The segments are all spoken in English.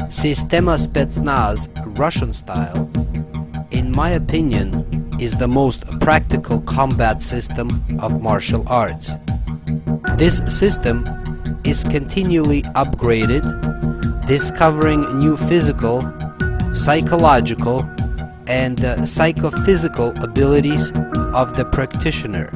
Systema Spetsnaz Russian style, in my opinion, is the most practical combat system of martial arts. This system is continually upgraded, discovering new physical, psychological, and psychophysical abilities of the practitioner.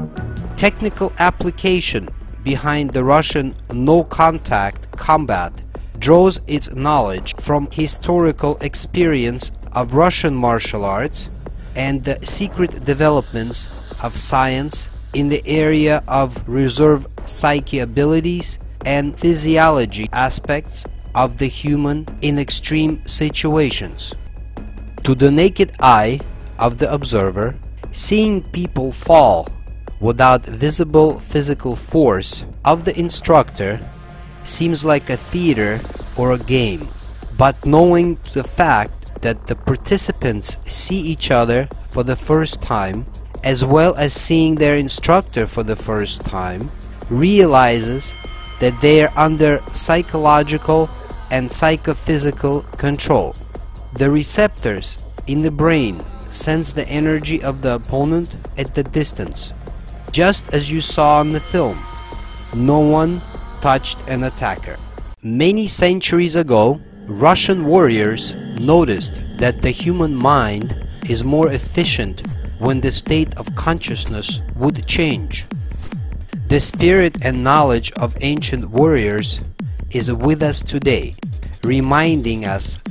Technical application behind the Russian no-contact combat draws its knowledge from historical experience of Russian martial arts and the secret developments of science in the area of reserve psyche abilities and physiology aspects of the human in extreme situations. To the naked eye of the observer, seeing people fall without visible physical force of the instructor seems like a theater or a game, but knowing the fact that the participants see each other for the first time, as well as seeing their instructor for the first time, realizes that they are under psychological and psychophysical control. The receptors in the brain sense the energy of the opponent at the distance, just as you saw in the film. No one touched an attacker. Many centuries ago, Russian warriors noticed that the human mind is more efficient when the state of consciousness would change. The spirit and knowledge of ancient warriors is with us today, reminding us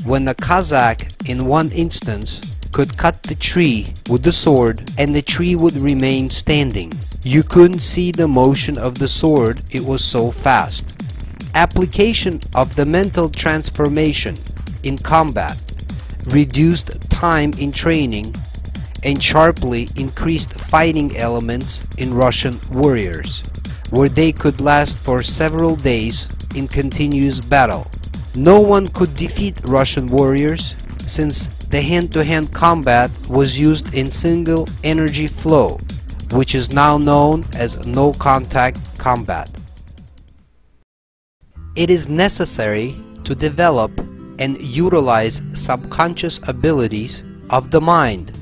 when a Cossack in one instance could cut the tree with the sword and the tree would remain standing. You couldn't see the motion of the sword, it was so fast. Application of the mental transformation in combat reduced time in training and sharply increased fighting elements in Russian warriors, where they could last for several days in continuous battle. No one could defeat Russian warriors since the hand-to-hand combat was used in single energy flow, which is now known as no-contact combat. It is necessary to develop and utilize subconscious abilities of the mind.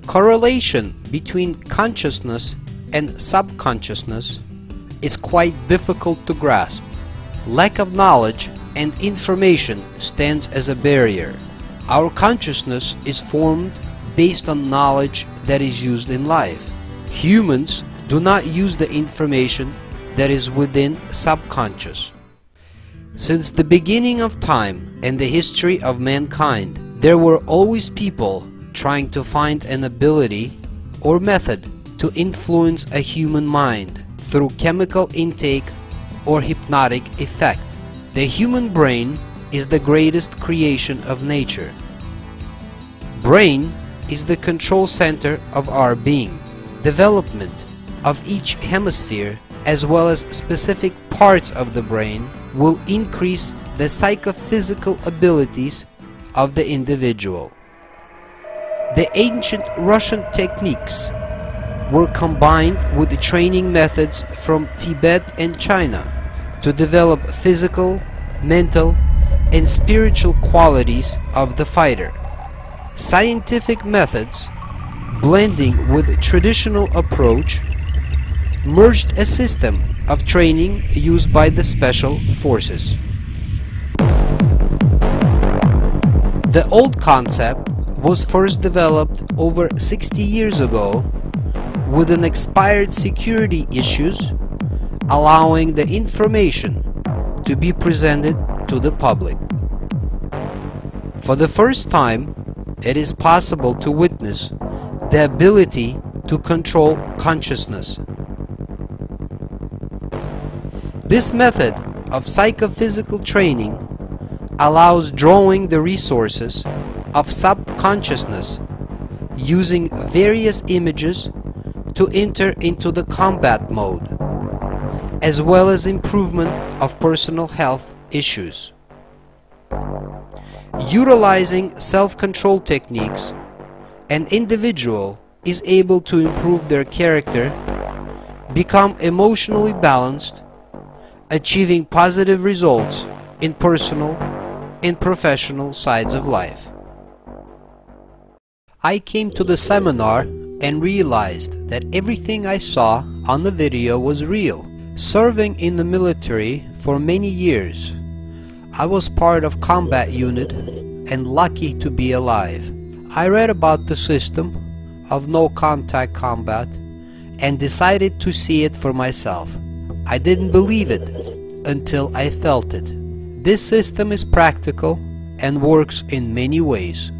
Correlation between consciousness and subconsciousness is quite difficult to grasp. Lack of knowledge and information stands as a barrier. Our consciousness is formed based on knowledge that is used in life. Humans do not use the information that is within subconscious. Since the beginning of time and the history of mankind, there were always people trying to find an ability or method to influence a human mind through chemical intake or hypnotic effect. The human brain is the greatest creation of nature. Brain is the control center of our being. Development of each hemisphere as well as specific parts of the brain will increase the psychophysical abilities of the individual. The ancient Russian techniques were combined with the training methods from Tibet and China to develop physical, mental, and spiritual qualities of the fighter. Scientific methods, blending with traditional approach, merged a system of training used by the special forces. The old concept was first developed over 60 years ago with an expired security issues allowing the information to be presented to the public. For the first time, it is possible to witness the ability to control consciousness. This method of psychophysical training allows drawing the resources of subconsciousness using various images to enter into the combat mode, as well as improvement of personal health issues. Utilizing self-control techniques, an individual is able to improve their character, become emotionally balanced, achieving positive results in personal and professional sides of life. I came to the seminar and realized that everything I saw on the video was real. Serving in the military for many years, I was part of combat unit and lucky to be alive. I read about the system of no contact combat and decided to see it for myself. I didn't believe it until I felt it. This system is practical and works in many ways.